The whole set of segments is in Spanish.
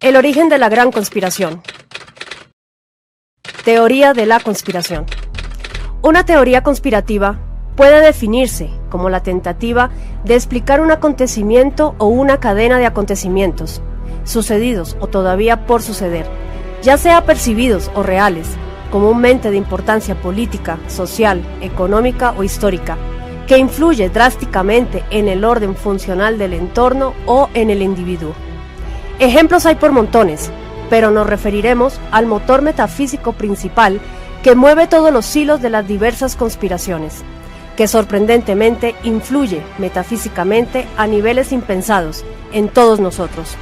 El origen de la gran conspiración. Teoría de la conspiración. Una teoría conspirativa puede definirse como la tentativa de explicar un acontecimiento o una cadena de acontecimientos, sucedidos o todavía por suceder, ya sea percibidos o reales, comúnmente de importancia política, social, económica o histórica, que influye drásticamente en el orden funcional del entorno o en el individuo. Ejemplos hay por montones, pero nos referiremos al motor metafísico principal que mueve todos los hilos de las diversas conspiraciones, que sorprendentemente influye metafísicamente a niveles impensados en todos nosotros.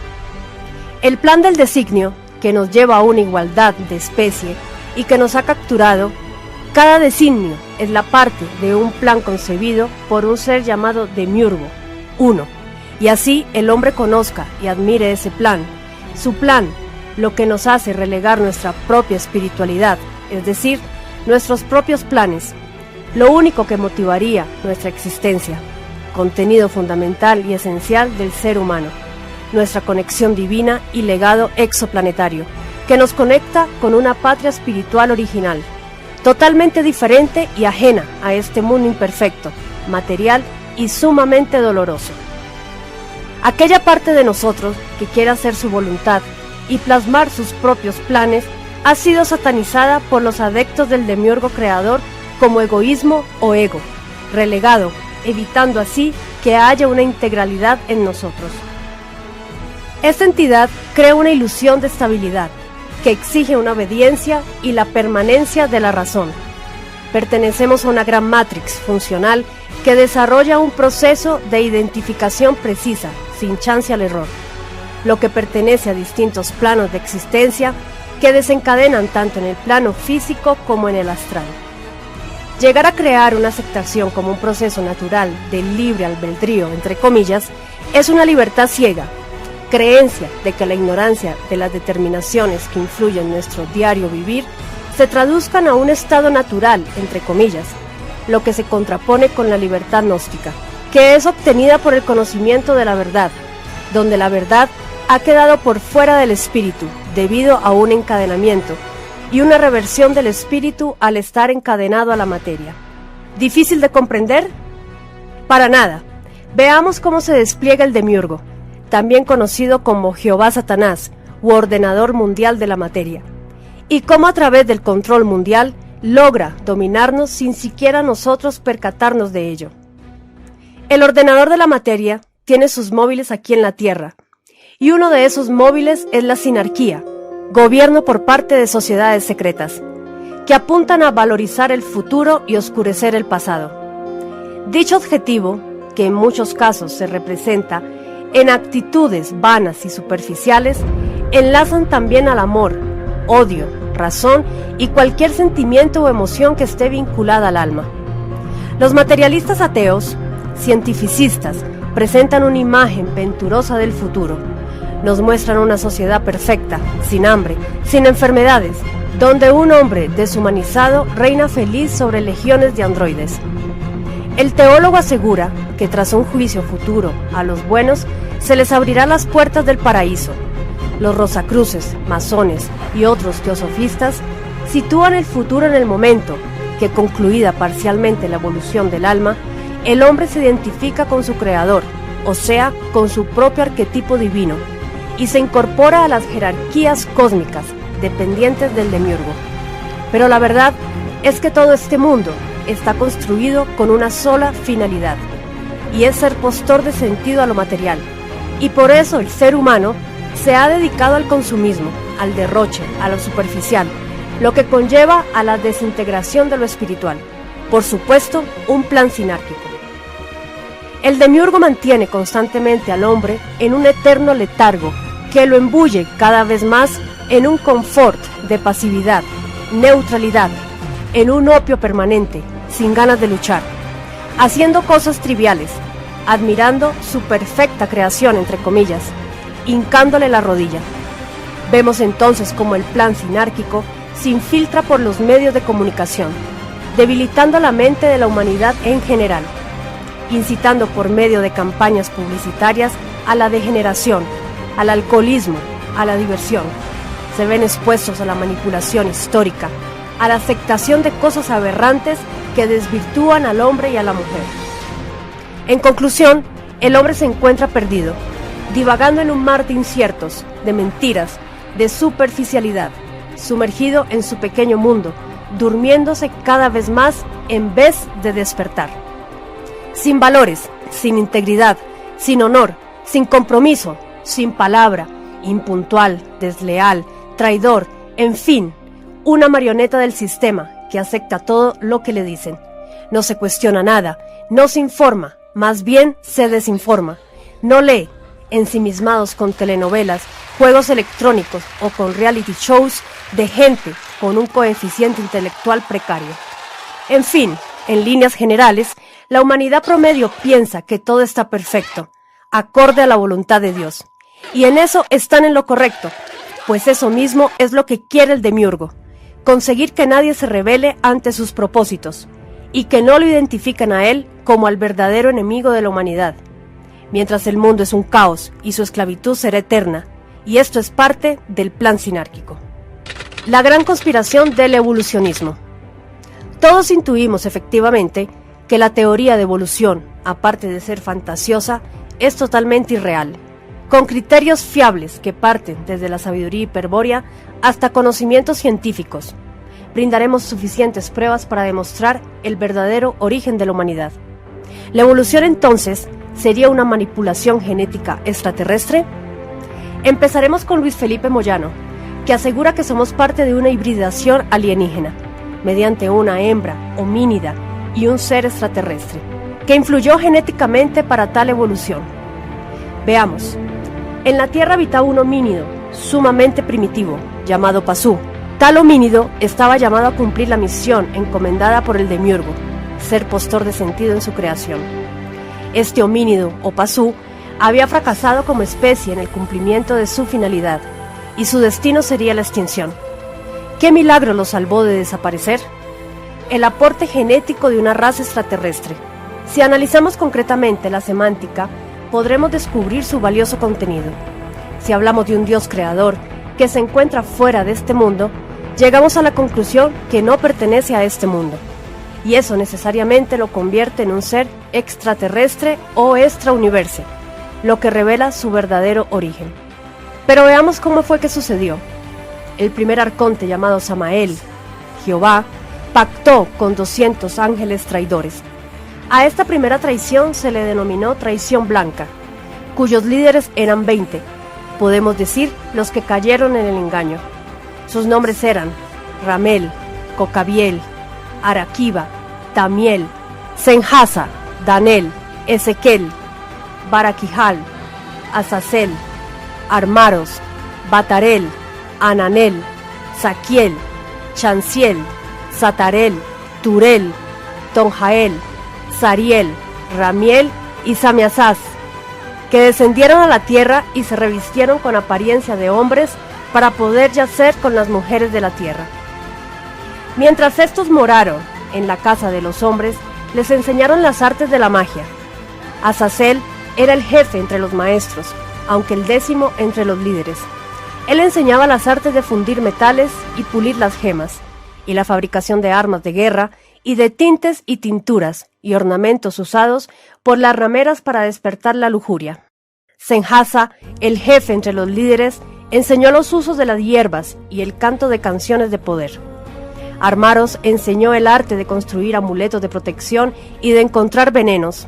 El plan del designio, que nos lleva a una igualdad de especie y que nos ha capturado, cada designio es la parte de un plan concebido por un ser llamado Demiurgo, uno, y así el hombre conozca y admire ese plan, su plan, lo que nos hace relegar nuestra propia espiritualidad, es decir, nuestros propios planes, lo único que motivaría nuestra existencia, contenido fundamental y esencial del ser humano, nuestra conexión divina y legado exoplanetario, que nos conecta con una patria espiritual original, totalmente diferente y ajena a este mundo imperfecto, material y sumamente doloroso. Aquella parte de nosotros que quiere hacer su voluntad y plasmar sus propios planes ha sido satanizada por los adeptos del demiurgo creador como egoísmo o ego, relegado, evitando así que haya una integralidad en nosotros. Esta entidad crea una ilusión de estabilidad que exige una obediencia y la permanencia de la razón. Pertenecemos a una gran matrix funcional que desarrolla un proceso de identificación precisa, sin chance al error, lo que pertenece a distintos planos de existencia que desencadenan tanto en el plano físico como en el astral. Llegar a crear una aceptación como un proceso natural del libre albedrío, entre comillas, es una libertad ciega, creencia de que la ignorancia de las determinaciones que influyen en nuestro diario vivir se traduzcan a un estado natural, entre comillas, lo que se contrapone con la libertad gnóstica, que es obtenida por el conocimiento de la verdad, donde la verdad ha quedado por fuera del espíritu debido a un encadenamiento y una reversión del espíritu al estar encadenado a la materia. ¿Difícil de comprender? Para nada. Veamos cómo se despliega el demiurgo, también conocido como Jehová Satanás u ordenador mundial de la materia, y cómo a través del control mundial logra dominarnos sin siquiera nosotros percatarnos de ello. El ordenador de la materia tiene sus móviles aquí en la Tierra, y uno de esos móviles es la sinarquía, gobierno por parte de sociedades secretas, que apuntan a valorizar el futuro y oscurecer el pasado. Dicho objetivo, que en muchos casos se representa en actitudes vanas y superficiales, enlazan también al amor, odio, razón y cualquier sentimiento o emoción que esté vinculada al alma. Los materialistas ateos, cientificistas, presentan una imagen venturosa del futuro. Nos muestran una sociedad perfecta, sin hambre, sin enfermedades, donde un hombre deshumanizado reina feliz sobre legiones de androides. El teólogo asegura que tras un juicio futuro a los buenos se les abrirá las puertas del paraíso. Los rosacruces, masones y otros teosofistas sitúan el futuro en el momento que, concluida parcialmente la evolución del alma, el hombre se identifica con su creador, o sea, con su propio arquetipo divino, y se incorpora a las jerarquías cósmicas dependientes del demiurgo. Pero la verdad es que todo este mundo está construido con una sola finalidad, y es ser postor de sentido a lo material, y por eso el ser humano se ha dedicado al consumismo, al derroche, a lo superficial, lo que conlleva a la desintegración de lo espiritual. Por supuesto, un plan sinárquico. El demiurgo mantiene constantemente al hombre en un eterno letargo que lo embulle cada vez más en un confort de pasividad, neutralidad, en un opio permanente, sin ganas de luchar, haciendo cosas triviales, admirando su perfecta creación, entre comillas, hincándole la rodilla. Vemos entonces cómo el plan sinárquico se infiltra por los medios de comunicación, debilitando la mente de la humanidad en general, incitando por medio de campañas publicitarias a la degeneración, al alcoholismo, a la diversión. Se ven expuestos a la manipulación histórica, a la aceptación de cosas aberrantes que desvirtúan al hombre y a la mujer. En conclusión, el hombre se encuentra perdido, divagando en un mar de inciertos, de mentiras, de superficialidad, sumergido en su pequeño mundo, durmiéndose cada vez más en vez de despertar. Sin valores, sin integridad, sin honor, sin compromiso, sin palabra, impuntual, desleal, traidor, en fin, una marioneta del sistema que acepta todo lo que le dicen. No se cuestiona nada, no se informa, más bien se desinforma. No lee, ensimismados con telenovelas, juegos electrónicos o con reality shows de gente con un coeficiente intelectual precario. En fin, en líneas generales, la humanidad promedio piensa que todo está perfecto, acorde a la voluntad de Dios. Y en eso están en lo correcto, pues eso mismo es lo que quiere el demiurgo, conseguir que nadie se rebele ante sus propósitos, y que no lo identifiquen a él como al verdadero enemigo de la humanidad, mientras el mundo es un caos y su esclavitud será eterna, y esto es parte del plan sinárquico. La gran conspiración del evolucionismo. Todos intuimos efectivamente que la teoría de evolución, aparte de ser fantasiosa, es totalmente irreal, con criterios fiables que parten desde la sabiduría hiperbórea hasta conocimientos científicos. Brindaremos suficientes pruebas para demostrar el verdadero origen de la humanidad. ¿La evolución entonces sería una manipulación genética extraterrestre? Empezaremos con Luis Felipe Moyano, que asegura que somos parte de una hibridación alienígena, mediante una hembra homínida y un ser extraterrestre, que influyó genéticamente para tal evolución. Veamos. En la Tierra habitaba un homínido sumamente primitivo, llamado Pasú. Tal homínido estaba llamado a cumplir la misión encomendada por el demiurgo, ser postor de sentido en su creación. Este homínido, o Pasú, había fracasado como especie en el cumplimiento de su finalidad, y su destino sería la extinción. ¿Qué milagro lo salvó de desaparecer? El aporte genético de una raza extraterrestre. Si analizamos concretamente la semántica, podremos descubrir su valioso contenido. Si hablamos de un Dios creador que se encuentra fuera de este mundo, llegamos a la conclusión que no pertenece a este mundo, y eso necesariamente lo convierte en un ser extraterrestre o extrauniverse, lo que revela su verdadero origen. Pero veamos cómo fue que sucedió. El primer arconte, llamado Samael, Jehová, pactó con 200 ángeles traidores. A esta primera traición se le denominó traición blanca, cuyos líderes eran 20, podemos decir los que cayeron en el engaño. Sus nombres eran Ramel, Cocabiel, Araquiba, Tamiel, Senhasa, Danel, Ezequiel, Baraquijal, Azazel, Armaros, Batarel, Ananel, Saquiel, Chanciel, Satarel, Turel, Tonjael, Sariel, Ramiel y Samiasás, que descendieron a la tierra y se revistieron con apariencia de hombres para poder yacer con las mujeres de la tierra. Mientras estos moraron en la casa de los hombres, les enseñaron las artes de la magia. Azazel era el jefe entre los maestros, aunque el 10º entre los líderes. Él enseñaba las artes de fundir metales y pulir las gemas, y la fabricación de armas de guerra, y de tintes y tinturas, y ornamentos usados por las rameras para despertar la lujuria. Senhasa, el jefe entre los líderes, enseñó los usos de las hierbas y el canto de canciones de poder. Armaros enseñó el arte de construir amuletos de protección y de encontrar venenos.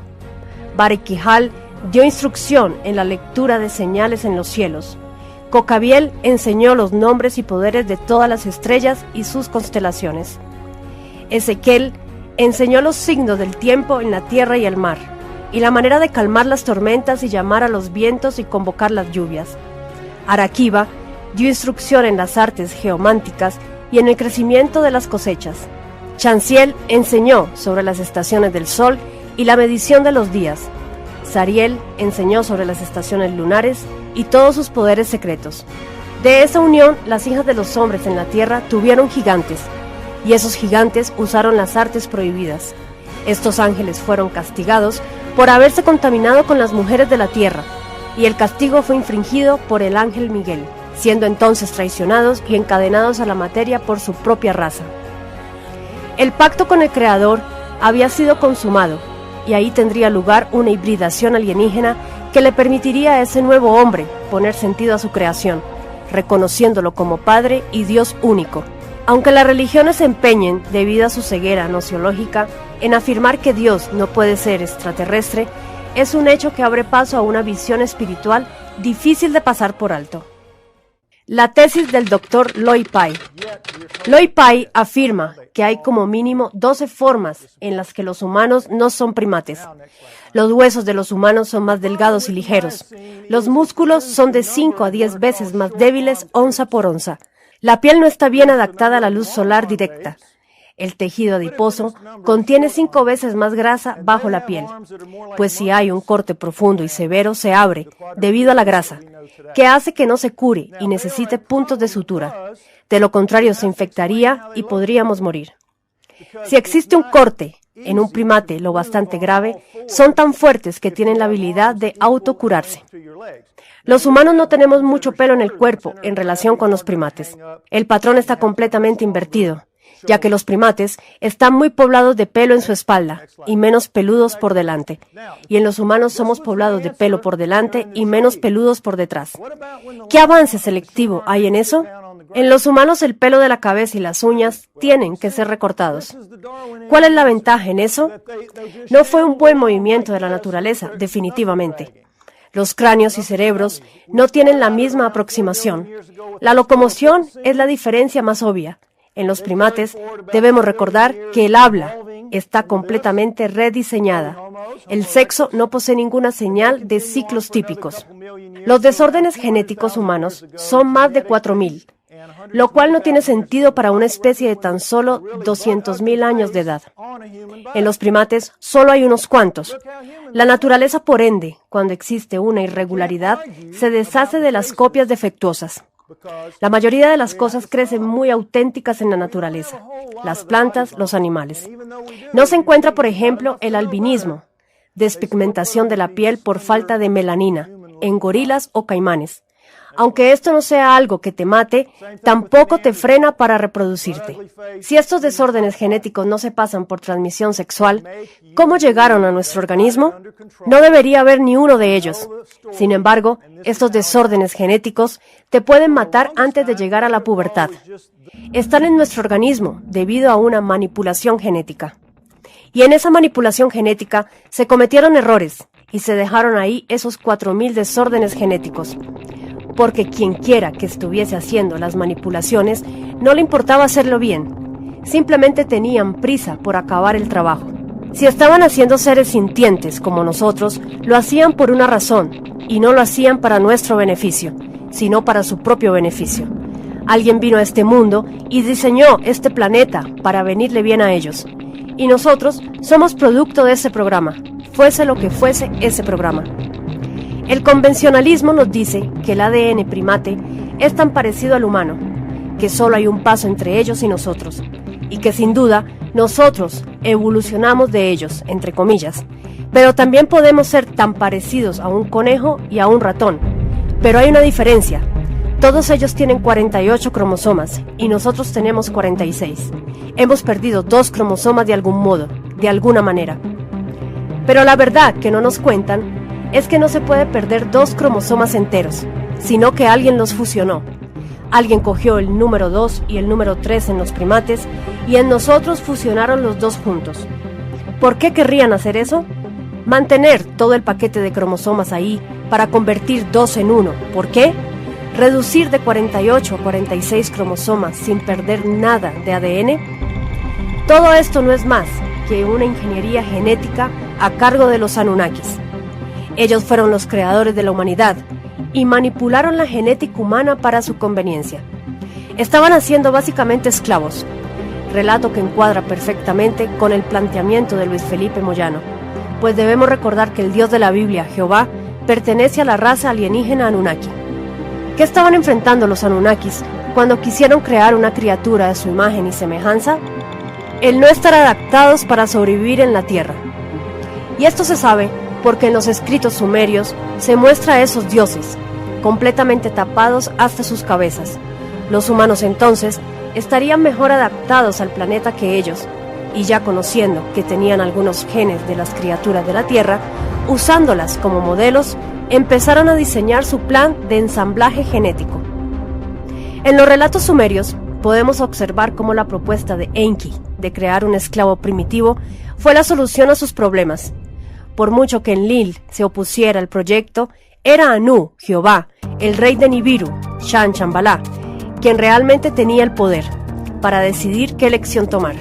Baraquijal dio instrucción en la lectura de señales en los cielos. Cocabiel enseñó los nombres y poderes de todas las estrellas y sus constelaciones. Ezequiel enseñó los signos del tiempo en la tierra y el mar, y la manera de calmar las tormentas y llamar a los vientos y convocar las lluvias. Araquiba dio instrucción en las artes geománticas y en el crecimiento de las cosechas. Chanciel enseñó sobre las estaciones del sol y la medición de los días. Sariel enseñó sobre las estaciones lunares y todos sus poderes secretos. De esa unión, las hijas de los hombres en la tierra tuvieron gigantes, y esos gigantes usaron las artes prohibidas. Estos ángeles fueron castigados por haberse contaminado con las mujeres de la tierra, y el castigo fue infringido por el ángel Miguel, siendo entonces traicionados y encadenados a la materia por su propia raza. El pacto con el Creador había sido consumado, y ahí tendría lugar una hibridación alienígena que le permitiría a ese nuevo hombre poner sentido a su creación, reconociéndolo como Padre y Dios único. Aunque las religiones se empeñen, debido a su ceguera gnoseológica, en afirmar que Dios no puede ser extraterrestre, es un hecho que abre paso a una visión espiritual difícil de pasar por alto. La tesis del Dr. Loy Pai. Loy Pai afirma que hay como mínimo 12 formas en las que los humanos no son primates. Los huesos de los humanos son más delgados y ligeros. Los músculos son de 5 a 10 veces más débiles onza por onza. La piel no está bien adaptada a la luz solar directa. El tejido adiposo contiene 5 veces más grasa bajo la piel, pues si hay un corte profundo y severo se abre debido a la grasa, que hace que no se cure y necesite puntos de sutura. De lo contrario se infectaría y podríamos morir. Si existe un corte en un primate lo bastante grave, son tan fuertes que tienen la habilidad de autocurarse. Los humanos no tenemos mucho pelo en el cuerpo en relación con los primates. El patrón está completamente invertido, ya que los primates están muy poblados de pelo en su espalda y menos peludos por delante, y en los humanos somos poblados de pelo por delante y menos peludos por detrás. ¿Qué avance selectivo hay en eso? En los humanos el pelo de la cabeza y las uñas tienen que ser recortados. ¿Cuál es la ventaja en eso? No fue un buen movimiento de la naturaleza, definitivamente. Los cráneos y cerebros no tienen la misma aproximación. La locomoción es la diferencia más obvia. En los primates debemos recordar que el habla está completamente rediseñada. El sexo no posee ninguna señal de ciclos típicos. Los desórdenes genéticos humanos son más de 4.000, lo cual no tiene sentido para una especie de tan solo 200.000 años de edad. En los primates solo hay unos cuantos. La naturaleza, por ende, cuando existe una irregularidad, se deshace de las copias defectuosas. La mayoría de las cosas crecen muy auténticas en la naturaleza, las plantas, los animales. No se encuentra, por ejemplo, el albinismo, despigmentación de la piel por falta de melanina, en gorilas o caimanes. Aunque esto no sea algo que te mate, tampoco te frena para reproducirte. Si estos desórdenes genéticos no se pasan por transmisión sexual, ¿cómo llegaron a nuestro organismo? No debería haber ni uno de ellos. Sin embargo, estos desórdenes genéticos te pueden matar antes de llegar a la pubertad. Están en nuestro organismo debido a una manipulación genética. Y en esa manipulación genética se cometieron errores y se dejaron ahí esos 4.000 desórdenes genéticos. Porque quien quiera que estuviese haciendo las manipulaciones no le importaba hacerlo bien, simplemente tenían prisa por acabar el trabajo. Si estaban haciendo seres sintientes como nosotros, lo hacían por una razón, y no lo hacían para nuestro beneficio, sino para su propio beneficio. Alguien vino a este mundo y diseñó este planeta para venirle bien a ellos, y nosotros somos producto de ese programa, fuese lo que fuese ese programa. El convencionalismo nos dice que el ADN primate es tan parecido al humano, que solo hay un paso entre ellos y nosotros, y que sin duda nosotros evolucionamos de ellos, entre comillas, pero también podemos ser tan parecidos a un conejo y a un ratón. Pero hay una diferencia. Todos ellos tienen 48 cromosomas y nosotros tenemos 46. Hemos perdido 2 cromosomas de algún modo, de alguna manera. Pero la verdad que no nos cuentan es que no se puede perder 2 cromosomas enteros, sino que alguien los fusionó. Alguien cogió el número 2 y el número 3 en los primates y en nosotros fusionaron los 2 juntos. ¿Por qué querrían hacer eso? Mantener todo el paquete de cromosomas ahí para convertir 2 en 1. ¿Por qué? Reducir de 48 a 46 cromosomas sin perder nada de ADN. Todo esto no es más que una ingeniería genética a cargo de los Anunnakis. Ellos fueron los creadores de la humanidad y manipularon la genética humana para su conveniencia. Estaban haciendo básicamente esclavos, relato que encuadra perfectamente con el planteamiento de Luis Felipe Moyano, pues debemos recordar que el Dios de la Biblia, Jehová, pertenece a la raza alienígena Anunnaki. ¿Qué estaban enfrentando los Anunnakis cuando quisieron crear una criatura de su imagen y semejanza? El no estar adaptados para sobrevivir en la Tierra. Y esto se sabe porque en los escritos sumerios se muestra a esos dioses, completamente tapados hasta sus cabezas. Los humanos entonces estarían mejor adaptados al planeta que ellos, y ya conociendo que tenían algunos genes de las criaturas de la Tierra, usándolas como modelos, empezaron a diseñar su plan de ensamblaje genético. En los relatos sumerios podemos observar cómo la propuesta de Enki de crear un esclavo primitivo fue la solución a sus problemas. Por mucho que Enlil se opusiera al proyecto, era Anu, Jehová, el rey de Nibiru, Shambhala, quien realmente tenía el poder para decidir qué elección tomar.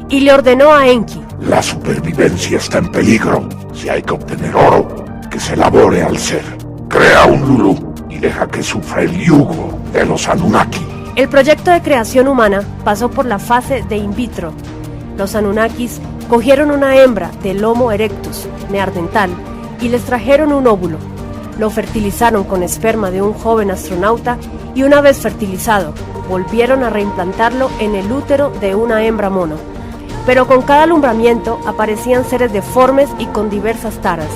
Y le ordenó a Enki: la supervivencia está en peligro. Si hay que obtener oro, que se elabore al ser. Crea un Lulu y deja que sufra el yugo de los Anunnaki. El proyecto de creación humana pasó por la fase de in vitro. Los Anunnakis cogieron una hembra del Homo erectus, neandertal, y les trajeron un óvulo. Lo fertilizaron con esperma de un joven astronauta y una vez fertilizado, volvieron a reimplantarlo en el útero de una hembra mono. Pero con cada alumbramiento aparecían seres deformes y con diversas taras.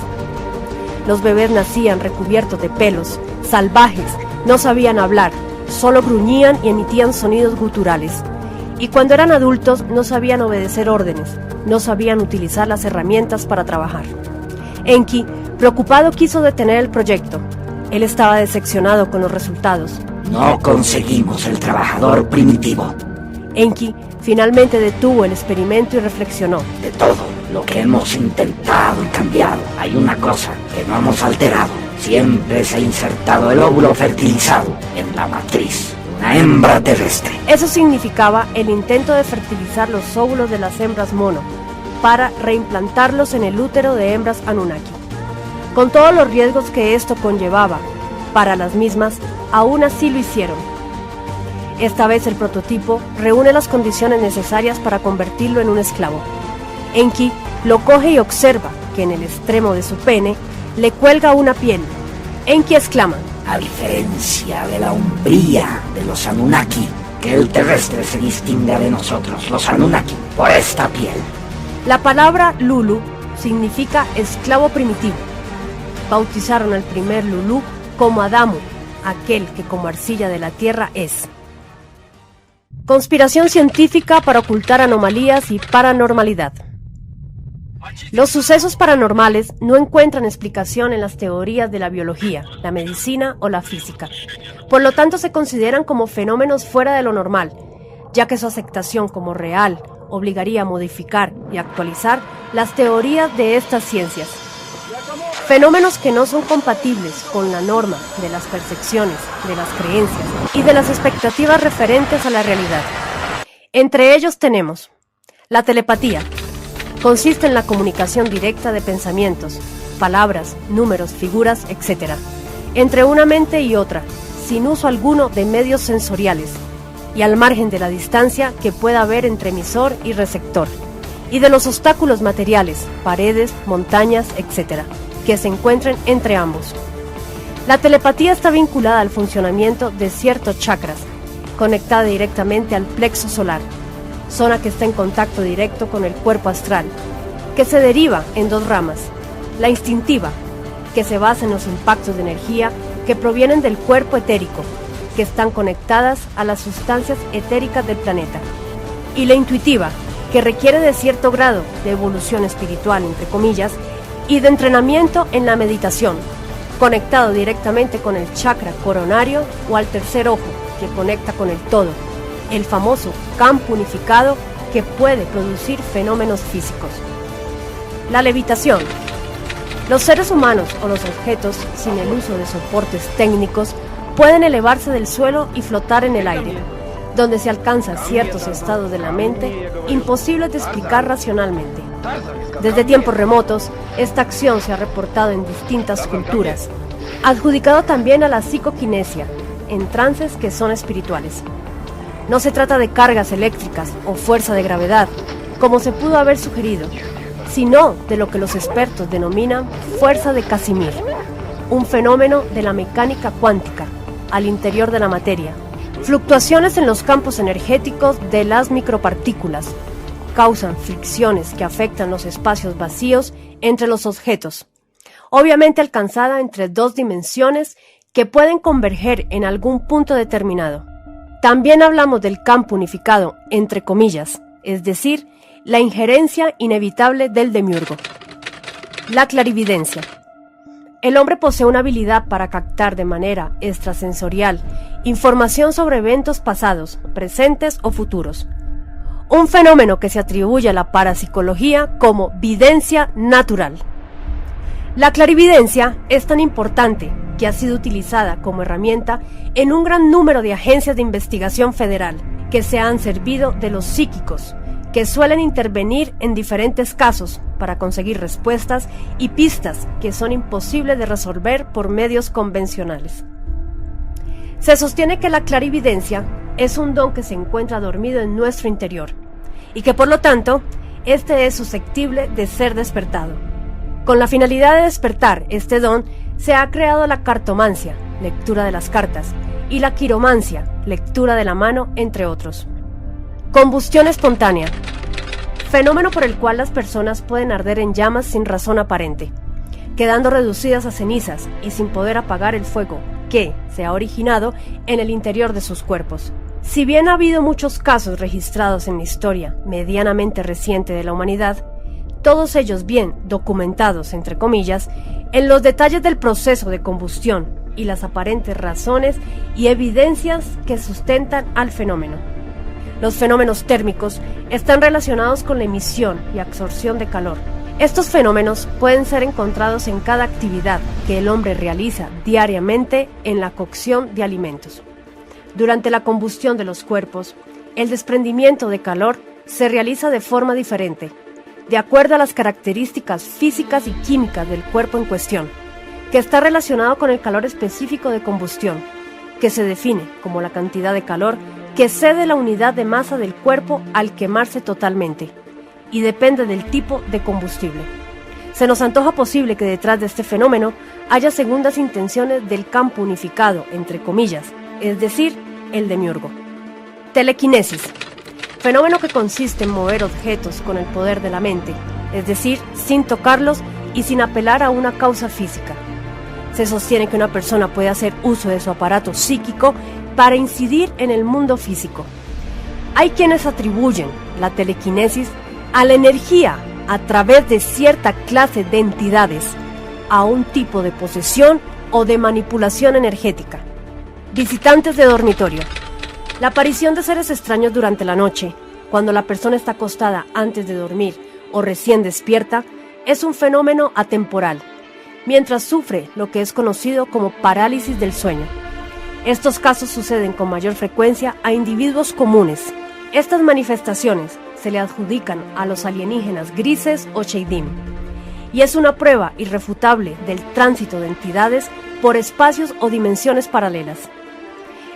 Los bebés nacían recubiertos de pelos, salvajes, no sabían hablar, solo gruñían y emitían sonidos guturales. Y cuando eran adultos no sabían obedecer órdenes, no sabían utilizar las herramientas para trabajar. Enki, preocupado, quiso detener el proyecto. Él estaba decepcionado con los resultados. No conseguimos el trabajador primitivo. Enki finalmente detuvo el experimento y reflexionó. De todo lo que hemos intentado y cambiado, hay una cosa que no hemos alterado. Siempre se ha insertado el óvulo fertilizado en la matriz, una hembra terrestre. Eso significaba el intento de fertilizar los óvulos de las hembras mono para reimplantarlos en el útero de hembras Anunnaki. Con todos los riesgos que esto conllevaba para las mismas, aún así lo hicieron. Esta vez el prototipo reúne las condiciones necesarias para convertirlo en un esclavo. Enki lo coge y observa que en el extremo de su pene le cuelga una piel. Enki exclama: a diferencia de la umbría de los Anunnaki, que el terrestre se distingue de nosotros, los Anunnaki, por esta piel. La palabra Lulu significa esclavo primitivo. Bautizaron al primer Lulú como Adamu, aquel que como arcilla de la tierra es. Conspiración científica para ocultar anomalías y paranormalidad. Los sucesos paranormales no encuentran explicación en las teorías de la biología, la medicina o la física. Por lo tanto, se consideran como fenómenos fuera de lo normal, ya que su aceptación como real obligaría a modificar y actualizar las teorías de estas ciencias. Fenómenos que no son compatibles con la norma de las percepciones, de las creencias y de las expectativas referentes a la realidad. Entre ellos tenemos la telepatía. Consiste en la comunicación directa de pensamientos, palabras, números, figuras, etc., entre una mente y otra, sin uso alguno de medios sensoriales, y al margen de la distancia que pueda haber entre emisor y receptor, y de los obstáculos materiales, paredes, montañas, etc., que se encuentren entre ambos. La telepatía está vinculada al funcionamiento de ciertos chakras, conectada directamente al plexo solar, zona que está en contacto directo con el cuerpo astral, que se deriva en dos ramas: la instintiva, que se basa en los impactos de energía que provienen del cuerpo etérico, que están conectadas a las sustancias etéricas del planeta, y la intuitiva, que requiere de cierto grado de evolución espiritual, entre comillas, y de entrenamiento en la meditación, conectado directamente con el chakra coronario o al tercer ojo, que conecta con el todo, el famoso campo unificado que puede producir fenómenos físicos. La levitación. Los seres humanos o los objetos, sin el uso de soportes técnicos, pueden elevarse del suelo y flotar en el aire, donde se alcanzan ciertos estados de la mente imposibles de explicar racionalmente. Desde tiempos remotos, esta acción se ha reportado en distintas culturas, adjudicado también a la psicoquinesia, en trances que son espirituales. No se trata de cargas eléctricas o fuerza de gravedad, como se pudo haber sugerido, sino de lo que los expertos denominan fuerza de Casimir, un fenómeno de la mecánica cuántica, al interior de la materia. Fluctuaciones en los campos energéticos de las micropartículas causan fricciones que afectan los espacios vacíos entre los objetos, obviamente alcanzada entre dos dimensiones que pueden converger en algún punto determinado. También hablamos del campo unificado, entre comillas, es decir, la injerencia inevitable del demiurgo. La clarividencia. El hombre posee una habilidad para captar de manera extrasensorial información sobre eventos pasados, presentes o futuros. Un fenómeno que se atribuye a la parapsicología como videncia natural. La clarividencia es tan importante que ha sido utilizada como herramienta en un gran número de agencias de investigación federal que se han servido de los psíquicos, que suelen intervenir en diferentes casos para conseguir respuestas y pistas que son imposibles de resolver por medios convencionales. Se sostiene que la clarividencia es un don que se encuentra dormido en nuestro interior y que por lo tanto, este es susceptible de ser despertado. Con la finalidad de despertar este don, se ha creado la cartomancia, lectura de las cartas, y la quiromancia, lectura de la mano, entre otros. Combustión espontánea. Fenómeno por el cual las personas pueden arder en llamas sin razón aparente, quedando reducidas a cenizas y sin poder apagar el fuego que se ha originado en el interior de sus cuerpos. Si bien ha habido muchos casos registrados en la historia medianamente reciente de la humanidad, todos ellos bien documentados, entre comillas, en los detalles del proceso de combustión y las aparentes razones y evidencias que sustentan al fenómeno. Los fenómenos térmicos están relacionados con la emisión y absorción de calor. Estos fenómenos pueden ser encontrados en cada actividad que el hombre realiza diariamente en la cocción de alimentos. Durante la combustión de los cuerpos, el desprendimiento de calor se realiza de forma diferente, de acuerdo a las características físicas y químicas del cuerpo en cuestión, que está relacionado con el calor específico de combustión, que se define como la cantidad de calor que cede la unidad de masa del cuerpo al quemarse totalmente, y depende del tipo de combustible. Se nos antoja posible que detrás de este fenómeno haya segundas intenciones del campo unificado, entre comillas, es decir, el demiurgo. Telequinesis. Fenómeno que consiste en mover objetos con el poder de la mente, es decir, sin tocarlos y sin apelar a una causa física. Se sostiene que una persona puede hacer uso de su aparato psíquico para incidir en el mundo físico. Hay quienes atribuyen la telequinesis a la energía a través de cierta clase de entidades, a un tipo de posesión o de manipulación energética. Visitantes de dormitorio. La aparición de seres extraños durante la noche, cuando la persona está acostada antes de dormir o recién despierta, es un fenómeno atemporal, mientras sufre lo que es conocido como parálisis del sueño. Estos casos suceden con mayor frecuencia a individuos comunes. Estas manifestaciones se le adjudican a los alienígenas grises o Sheidim, y es una prueba irrefutable del tránsito de entidades por espacios o dimensiones paralelas.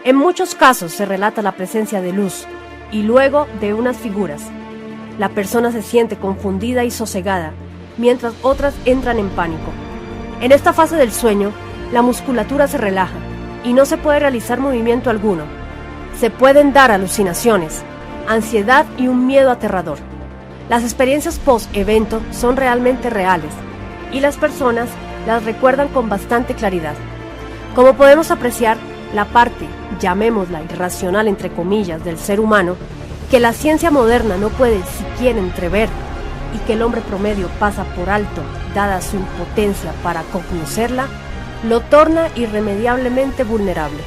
En muchos casos se relata la presencia de luz y luego de unas figuras. La persona se siente confundida y sosegada, mientras otras entran en pánico. En esta fase del sueño, la musculatura se relaja y no se puede realizar movimiento alguno. Se pueden dar alucinaciones, ansiedad y un miedo aterrador. Las experiencias post-evento son realmente reales y las personas las recuerdan con bastante claridad. Como podemos apreciar, la parte, llamémosla irracional entre comillas, del ser humano, que la ciencia moderna no puede siquiera entrever y que el hombre promedio pasa por alto, dada su impotencia para conocerla, lo torna irremediablemente vulnerable.